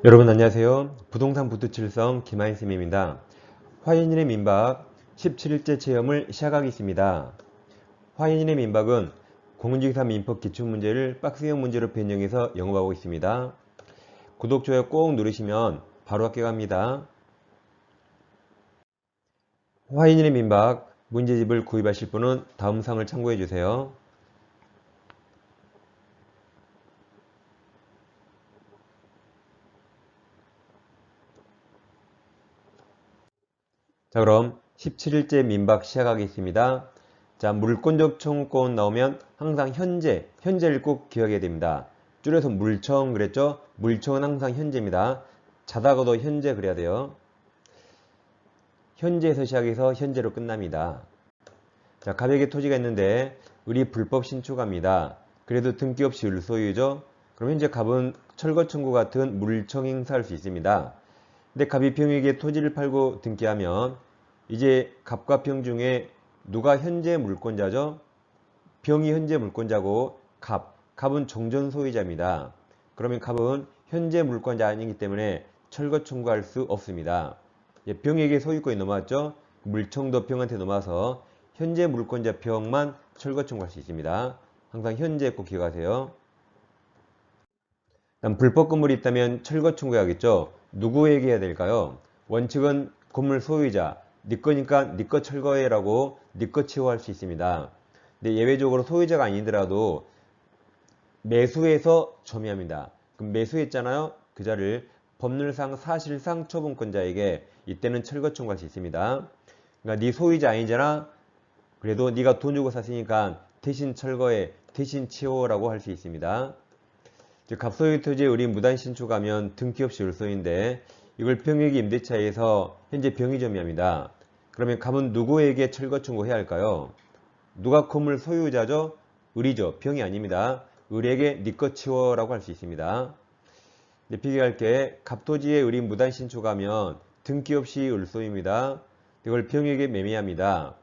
여러분 안녕하세요. 부동산 부두칠성 김하인쌤입니다. 화인인의 민박 17일째 체험을 시작하겠습니다. 화인인의 민박은 공인중개사 민법 기출문제를 박스형 문제로 변형해서 영업하고 있습니다. 구독, 좋아요 꼭 누르시면 바로 합격합니다. 화인인의 민박 문제집을 구입하실 분은 다음 사항을 참고해주세요. 자, 그럼 17일째 민박 시작하겠습니다. 자, 물권적 청구권 나오면 항상 현재를 꼭 기억해야 됩니다. 줄여서 물청 그랬죠? 물청은 항상 현재입니다. 자다가도 현재 그래야 돼요. 현재에서 시작해서 현재로 끝납니다. 자, 갑에게 토지가 있는데 을이 불법 신축합니다. 그래도 등기 없이 을 소유죠? 그럼 현재 갑은 철거 청구 같은 물청 행사할 수 있습니다. 근데 갑이 병에게 토지를 팔고 등기하면 이제 갑과 병 중에 누가 현재 물권자죠? 병이 현재 물권자고 갑은 종전 소유자입니다. 그러면 갑은 현재 물권자 아니기 때문에 철거 청구할 수 없습니다. 병에게 소유권이 넘어왔죠? 물청도 병한테 넘어와서 현재 물권자 병만 철거 청구할 수 있습니다. 항상 현재 꼭 기억하세요. 다음 불법 건물이 있다면 철거 청구해야겠죠. 누구에게 해야 될까요? 원칙은 건물 소유자, 네 거니까 네 거 철거해라고 네 거 치워할 수 있습니다. 근데 예외적으로 소유자가 아니더라도 매수해서 점유합니다. 그럼 매수했잖아요. 그 자를 법률상 사실상 처분권자에게 이때는 철거 청구할 수 있습니다. 그러니까 네 소유자 아니잖아. 그래도 네가 돈 주고 샀으니까 대신 철거해, 대신 치워라고 할 수 있습니다. 갑소유 토지에 우리 무단 신축하면 등기 없이 을소유인데 이걸 병익이 임대차에서 현재 병이 점유합니다. 그러면 갑은 누구에게 철거 청구해야 할까요? 누가 건물 소유자죠? 을이죠. 병이 아닙니다. 을에게 네 것 치워라고 할 수 있습니다. 비교할게 갑토지에 을이 무단 신축하면 등기 없이 을소유입니다. 이걸 병에게 매매합니다.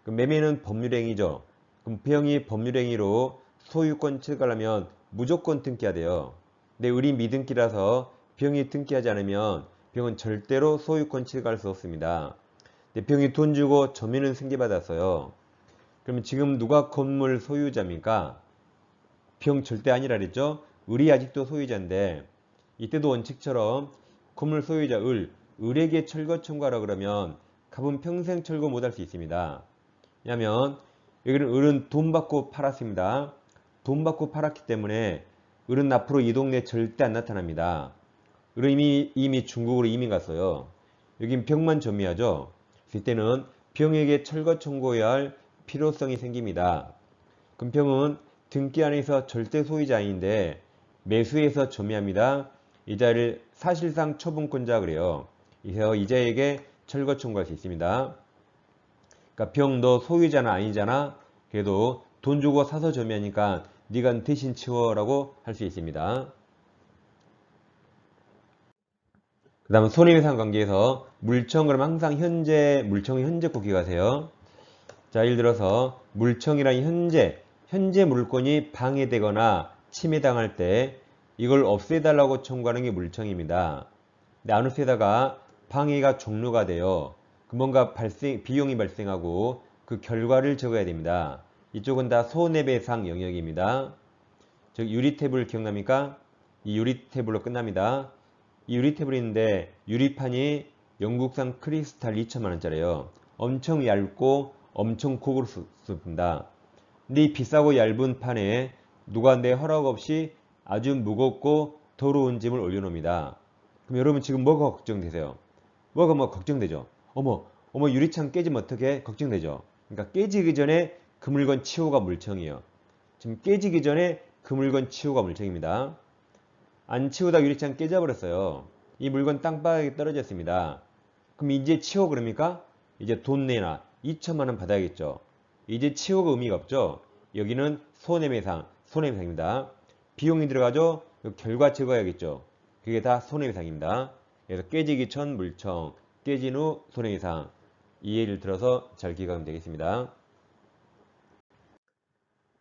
그럼 매매는 법률행위죠. 그럼 병이 법률행위로 소유권 취득하려면 무조건 등기해야 돼요. 근데 을이 미등기라서 병이 등기하지 않으면 병은 절대로 소유권 취득할 수 없습니다. 근데 병이 돈 주고 점유는 승계받았어요. 그러면 지금 누가 건물 소유자입니까? 병 절대 아니라 그랬죠? 을이 아직도 소유자인데 이때도 원칙처럼 건물 소유자 을에게 철거 청구하라 그러면 갑은 평생 철거 못할 수 있습니다. 왜냐하면 여기는 을은 돈 받고 팔았습니다. 돈 받고 팔았기 때문에 을은 앞으로 이 동네에 절대 안 나타납니다. 을은 이미 중국으로 이민 갔어요. 여긴 병만 점유하죠. 이때는 병에게 철거 청구해야 할 필요성이 생깁니다. 그럼 병은 등기 안에서 절대 소유자인데 매수해서 점유합니다. 이자를 사실상 처분권자 그래요. 그래서 이자에게 철거 청구할 수 있습니다. 그러니까 병 너 소유자는 아니잖아. 그래도 돈 주고 사서 점유하니까 네가 대신 치워라고 할 수 있습니다. 그 다음 손해배상 관계에서 물청 그럼 항상 물청이 현재 꼭 기억하세요. 자, 예를 들어서 물청이란 현재 물건이 방해되거나 침해당할 때 이걸 없애달라고 청구하는 게 물청입니다. 근데 안없애다가 방해가 종료가 돼요. 뭔가 비용이 발생하고 그 결과를 적어야 됩니다. 이쪽은 다 손해배상 영역입니다. 즉 유리테이블 기억납니까? 이 유리테이블로 끝납니다. 이 유리테이블이 있는데 유리판이 영국산 크리스탈 2천만원짜리예요. 엄청 얇고 엄청 고급스럽습니다. 근데 이 비싸고 얇은 판에 누가 내 허락 없이 아주 무겁고 더러운 짐을 올려놓습니다. 그럼 여러분 지금 뭐가 걱정되세요? 뭐가 걱정되죠? 어머 유리창 깨지면 어떡해? 걱정되죠? 그러니까 깨지기 전에 그 물건 치우가 물청이에요. 지금 깨지기 전에 그 물건 치우가 물청입니다. 안 치우다 유리창 깨져버렸어요. 이 물건 땅바닥에 떨어졌습니다. 그럼 이제 치워 그럽니까? 이제 돈 내나 2천만원 받아야겠죠. 이제 치워가 의미가 없죠. 여기는 손해배상입니다. 비용이 들어가죠. 결과 적어야겠죠. 그게 다 손해배상입니다. 그래서 깨지기 전 물청, 깨진 후 손해배상. 이 예를 들어서 잘 기억하면 되겠습니다.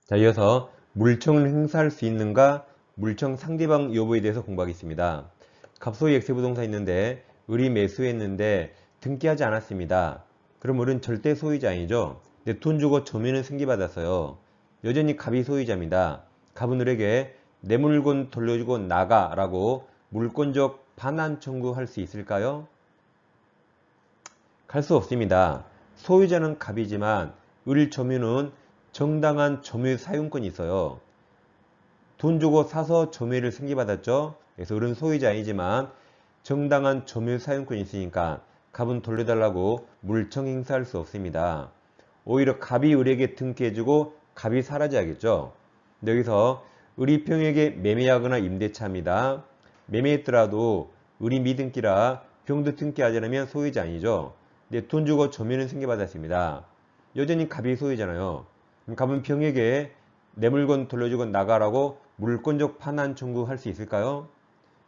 자, 이어서 물청을 행사할 수 있는가 물청 상대방 여부에 대해서 공부하겠습니다. 갑소유 X부동산 있는데 을이 매수했는데 등기하지 않았습니다. 그럼 을은 절대 소유자 아니죠? 근데 돈 주고 점유는 승계받았어요. 여전히 갑이 소유자입니다. 갑은 을에게 내 물건 돌려주고 나가라고 물권적 반환 청구할 수 있을까요? 갈 수 없습니다. 소유자는 갑이지만 을 점유는 정당한 점유 사용권이 있어요. 돈 주고 사서 점유를 승계받았죠. 그래서 을은 소유자 아니지만 정당한 점유 사용권이 있으니까 갑은 돌려달라고 물청 행사할 수 없습니다. 오히려 갑이 을에게 등기해주고 갑이 사라져야겠죠. 여기서 을이 병에게 매매하거나 임대차입니다. 매매했더라도 을이 미등기라 병도 등기하지 않으면 소유자 아니죠. 근데 돈 주고 점유는 승계받았습니다. 여전히 갑이 소유잖아요. 그럼 갑은 병에게 내 물건 돌려주고 나가라고 물권적 반환 청구할 수 있을까요?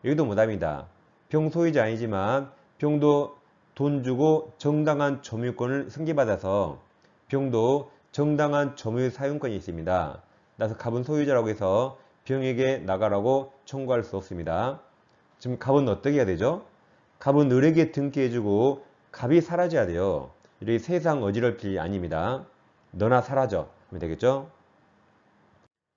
여기도 못합니다. 병 소유자 아니지만 병도 돈 주고 정당한 점유권을 승계받아서 병도 정당한 점유 사용권이 있습니다. 따라서 갑은 소유자라고 해서 병에게 나가라고 청구할 수 없습니다. 지금 갑은 어떻게 해야 되죠? 갑은 을에게 등기해주고 갑이 사라져야 돼요. 이렇게 세상 어지럽힐 일이 아닙니다. 너나 사라져 하면 되겠죠?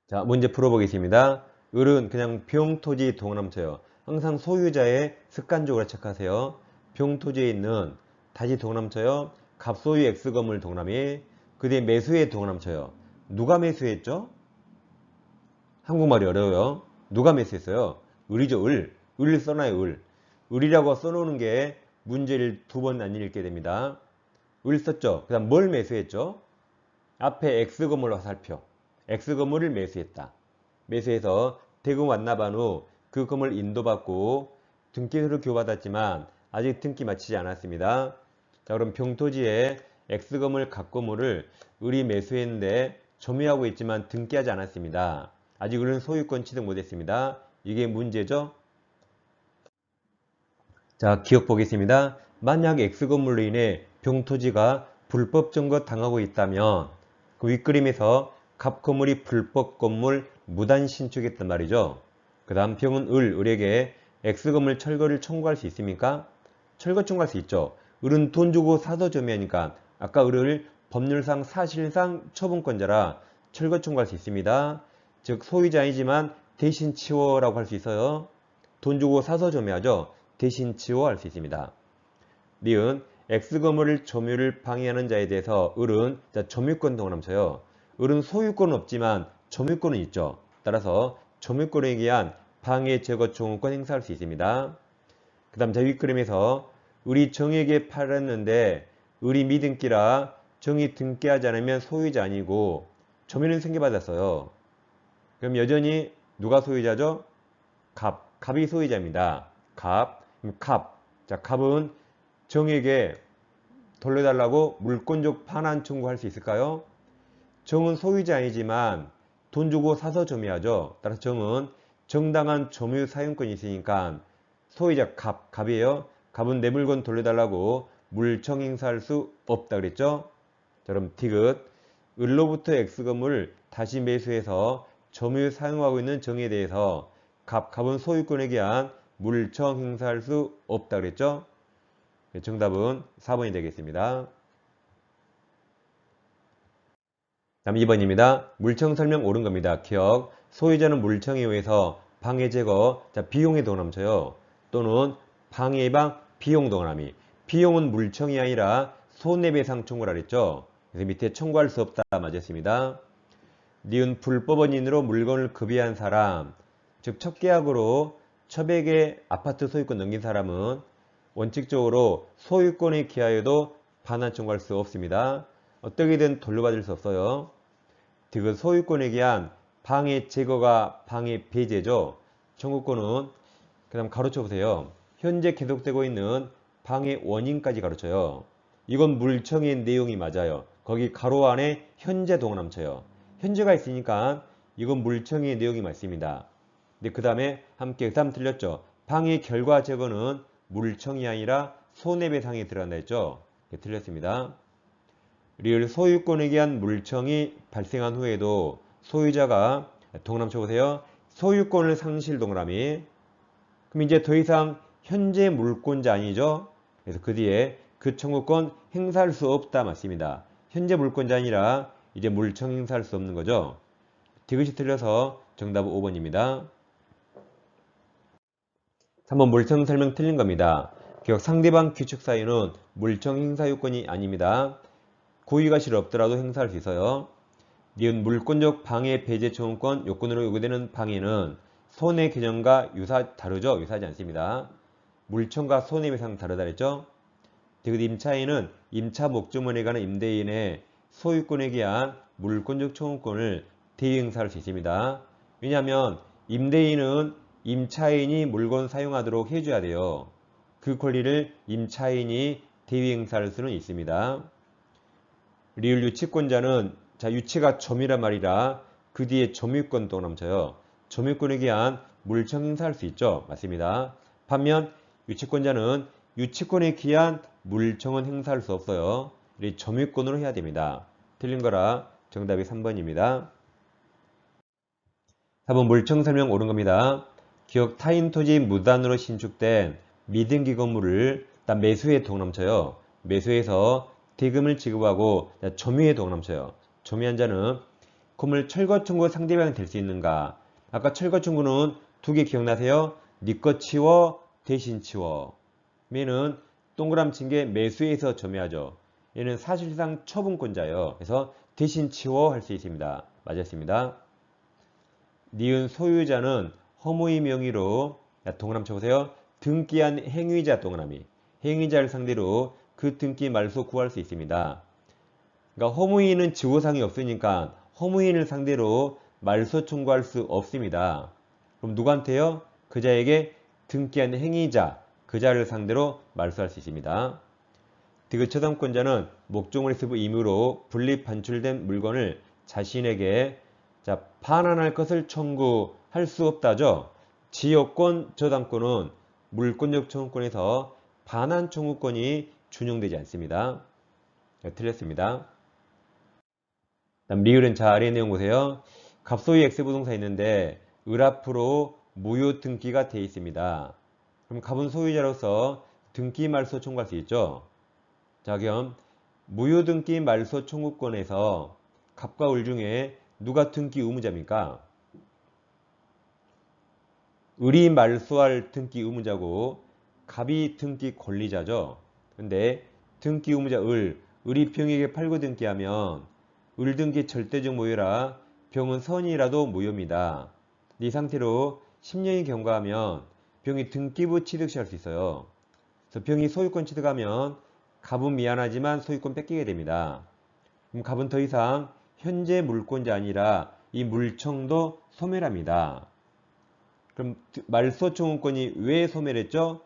자, 문제 풀어보겠습니다. 을은 그냥 병토지 동남쳐요. 항상 소유자의 습관적으로 체크하세요. 병토지에 있는 다시 동남쳐요. 갑소유 X건물 동남이 그 뒤에 매수에 동남쳐요. 누가 매수했죠? 한국말이 어려워요. 누가 매수했어요? 을이죠. 을. 을 써놔요. 을. 을이라고 써놓는 게 문제를 두 번 안 읽게 됩니다. 을 썼죠. 그 다음 뭘 매수했죠? 앞에 X건물 화살표. X건물을 매수했다. 매수해서 대금 완납한 후 그 건물 인도받고 등기소를 교받았지만 아직 등기 마치지 않았습니다. 자, 그럼 병토지에 X건물 갑건물을 을이 매수했는데 점유하고 있지만 등기하지 않았습니다. 아직 을은 소유권 취득 못했습니다. 이게 문제죠? 자, 기억 보겠습니다. 만약 X건물로 인해 병토지가 불법 점거 당하고 있다면 그 윗그림에서 갑건물이 불법 건물 무단 신축했단 말이죠. 그 다음 병은 을에게 X건물 철거를 청구할 수 있습니까? 철거 청구할 수 있죠. 을은 돈 주고 사서 점유하니까 아까 을을 법률상 사실상 처분권자라 철거 청구할 수 있습니다. 즉 소유자 아니지만 대신 치워라고 할 수 있어요. 돈 주고 사서 점유하죠. 대신 치워할 수 있습니다. 니은 X건물을 점유를 방해하는 자에 대해서 을은 점유권 동남쳐요. 을은 소유권은 없지만 점유권은 있죠. 따라서 점유권에 의한 방해 제거 청구권 행사할 수 있습니다. 그 다음 윗그림에서 을이 정에게 팔았는데 을이 미등기라 정이 등기하지 않으면 소유자 아니고 점유는 승계받았어요. 그럼 여전히 누가 소유자죠? 갑이 소유자입니다. 갑. 자, 갑은 정에게 돌려달라고 물권적 반환 청구할 수 있을까요? 정은 소유자 아니지만 돈 주고 사서 점유하죠. 따라서 정은 정당한 점유 사용권이 있으니까 소유자 갑이에요. 갑은 내 물건 돌려달라고 물청 행사할 수 없다 그랬죠. 자, 그럼 디귿 을로부터 X건물을 다시 매수해서 점유 사용하고 있는 정에 대해서 갑은 소유권에 의한 물청 행사할 수 없다 그랬죠. 정답은 4번이 되겠습니다. 다음 2번입니다. 물청 설명 옳은 겁니다. 기억. 소유자는 물청에 의해서 방해 제거, 자, 비용에 동남쳐요. 또는 방해 예방 비용 동남이. 비용은 물청이 아니라 손해배상 청구라 그랬죠. 그래서 밑에 청구할 수 없다 맞았습니다. 니은 불법원인으로 물건을 급여한 사람, 즉 첫 계약으로 첩에게 아파트 소유권 넘긴 사람은 원칙적으로 소유권에 기하여도 반환 청구할 수 없습니다. 어떻게든 돌려받을 수 없어요. 디귿 소유권에 기한 방해 제거가 방해 배제죠. 청구권은 그 다음 가로쳐 보세요. 현재 계속되고 있는 방해 원인까지 가로쳐요. 이건 물청의 내용이 맞아요. 거기 가로 안에 현재 동남쳐요. 현재가 있으니까 이건 물청의 내용이 맞습니다. 근데 그 다음에 함께 그 다음 틀렸죠. 방해 결과 제거는 물청이 아니라 손해배상에 들어간다 했죠. 틀렸습니다. 리을 소유권에 의한 물청이 발생한 후에도 소유자가 동남쳐 보세요. 소유권을 상실 동그라미. 그럼 이제 더 이상 현재 물권자 아니죠? 그래서 그 뒤에 그 청구권 행사할 수 없다 맞습니다. 현재 물권자 아니라 이제 물청 행사할 수 없는 거죠. 디귿이 틀려서 정답은 5번입니다. 3번 물청 설명 틀린 겁니다. 기억 상대방 규칙 사유는 물청 행사 요건이 아닙니다. 고의가실 없더라도 행사할 수 있어요. 니은 물권적 방해 배제 청구권 요건으로 요구되는 방해는 손해 개념과 다르죠? 유사하지 않습니다. 물청과 손해배상 다르다 그랬죠? 디귿 임차인은 임차 목적물에 관한 임대인의 소유권에 기한 물권적 청구권을 대위 행사할 수 있습니다. 왜냐하면 임대인은 임차인이 물건 사용하도록 해줘야 돼요. 그 권리를 임차인이 대위 행사할 수는 있습니다. 리을 유치권자는 유치가 점이란 말이라 그 뒤에 점유권 또 넘쳐요. 점유권에 기한 물청 행사할 수 있죠. 맞습니다. 반면 유치권자는 유치권에 기한 물청은 행사할 수 없어요. 이 점유권으로 해야 됩니다. 틀린 거라 정답이 3번입니다. 4번 물청 설명 옳은 겁니다. 기억 타인 토지 무단으로 신축된 미등기 건물을 매수에 동남쳐요. 매수해서 대금을 지급하고 점유에 동남쳐요. 점유한 자는 건물 철거 청구 상대방이 될 수 있는가? 아까 철거 청구는 두 개 기억나세요? 네 거 치워, 대신 치워. 얘는 동그라미 친 게 매수해서 점유하죠. 얘는 사실상 처분권자예요. 그래서 대신 치워 할 수 있습니다. 맞았습니다. 니은 소유자는 허무의 명의로 동그라미 쳐보세요. 등기한 행위자 동그라미. 행위자를 상대로 그 등기 말소 구할 수 있습니다. 그러니까 허무인은 지고상이 없으니까 허무인을 상대로 말소 청구할 수 없습니다. 그럼 누구한테요? 그자에게 등기한 행위자, 그자를 상대로 말소할 수 있습니다. 디귿 처당권자는 목적물의 세부 임의로 분리 반출된 물건을 자신에게 반환할 것을 청구할 수 없다죠. 지역권 저당권은 물권적 청구권에서 반환 청구권이 준용되지 않습니다. 틀렸습니다. 리을은 아래 내용 보세요. 갑소유 X부동산 있는데 을 앞으로 무효 등기가 되어 있습니다. 그럼 갑은 소유자로서 등기 말소 청구할 수 있죠. 겸 무효 등기 말소 청구권에서 갑과 을 중에 누가 등기 의무자입니까? 을이 말소할 등기 의무자고 갑이 등기 권리자죠. 근데 등기 의무자 을이 병에게 팔고 등기하면 을 등기 절대적 무효라 병은 선이라도 무효입니다. 이 상태로 10년이 경과하면 병이 등기부 취득시할 수 있어요. 그래서 병이 소유권 취득하면 갑은 미안하지만 소유권 뺏기게 됩니다. 그럼 갑은 더 이상 현재 물권자 아니라 이 물청도 소멸합니다. 그럼 말소 청구권이 왜 소멸했죠?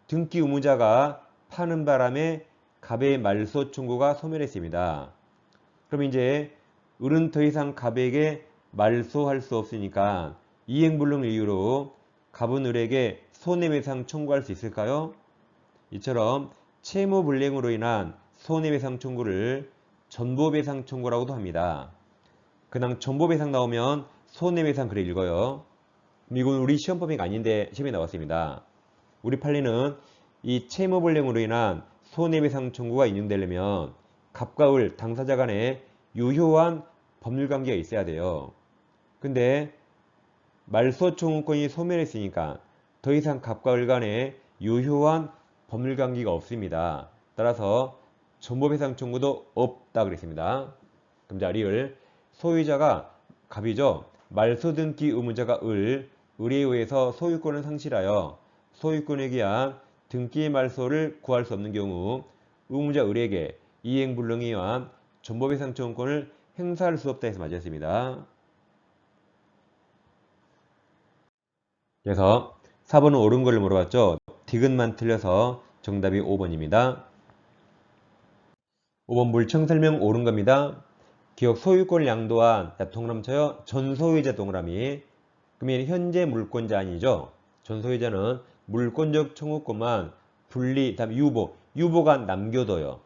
등기 의무자가 파는 바람에 갑의 말소 청구가 소멸했습니다. 그럼 이제 을은 더 이상 갑에게 말소할 수 없으니까 이행불능 이유로 갑은 을에게 손해배상 청구할 수 있을까요? 이처럼 채무불이행으로 인한 손해배상 청구를 전보배상 청구라고도 합니다. 그냥 전보배상 나오면 손해배상 그래 읽어요. 이건 우리 시험 범위가 아닌데 시험에 나왔습니다. 우리 판례는 이 채무불이행으로 인한 손해배상 청구가 인용되려면 갑과 을 당사자 간에 유효한 법률관계가 있어야 돼요. 근데 말소 청구권이 소멸했으니까 더 이상 갑과 을 간에 유효한 법률관계가 없습니다. 따라서 전보배상 청구도 없다 그랬습니다. 그럼 리을 소유자가 갑이죠. 말소 등기 의무자가 을에 의해서 소유권을 상실하여 소유권에 기한 등기 말소를 구할 수 없는 경우 의무자 을에게 이행불능에 의한 전보배상 청구권을 행사할 수 없다 해서 맞았습니다. 그래서 4번은 옳은 걸 물어봤죠. 디귿만 틀려서 정답이 5번입니다. 5번 물청 설명 옳은 겁니다. 기억 소유권을 양도한 동그라미 전소유자 동그라미. 그러면 현재 물권자 아니죠. 전소유자는 물권적 청구권만 분리, 다음 유보가 남겨둬요.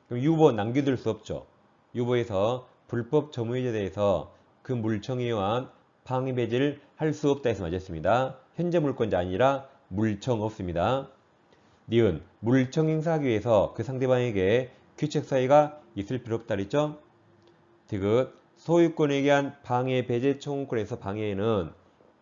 그럼 유보 남겨둘 수 없죠. 유보에서 불법 점유자에 대해서 그 물청에 의한 방해 배제를 할 수 없다 해서 맞았습니다. 현재 물권자 아니라 물청 없습니다. 니은 물청 행사하기 위해서 그 상대방에게 귀책 사유가 있을 필요 없다 그랬죠? 디귿 소유권에 의한 방해 배제 청구권에서 방해에는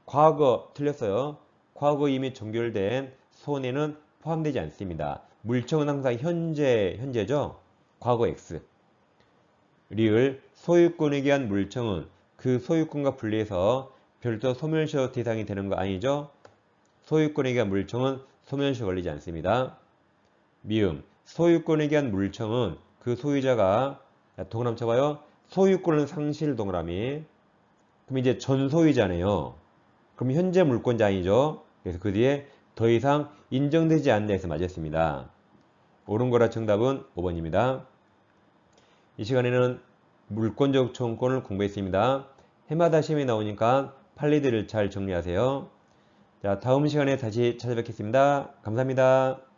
과거 틀렸어요. 과거 이미 종결된 손해는 포함되지 않습니다. 물청은 항상 현재죠. 과거 X. 리을 소유권에 의한 물청은 그 소유권과 분리해서 별도 소멸시효 대상이 되는 거 아니죠? 소유권에 의한 물청은 소멸시효 걸리지 않습니다. 미음 소유권에 의한 물청은 그 소유자가 동그라미 쳐봐요. 소유권은 상실 동그라미. 그럼 이제 전 소유자네요. 그럼 현재 물권자이죠. 그래서 그 뒤에 더 이상 인정되지 않는 데서 맞았습니다. 옳은 거라 정답은 5번입니다. 이 시간에는 물권적 청구권을 공부했습니다. 해마다 시험이 나오니까 판례들을 잘 정리하세요. 자, 다음 시간에 다시 찾아뵙겠습니다. 감사합니다.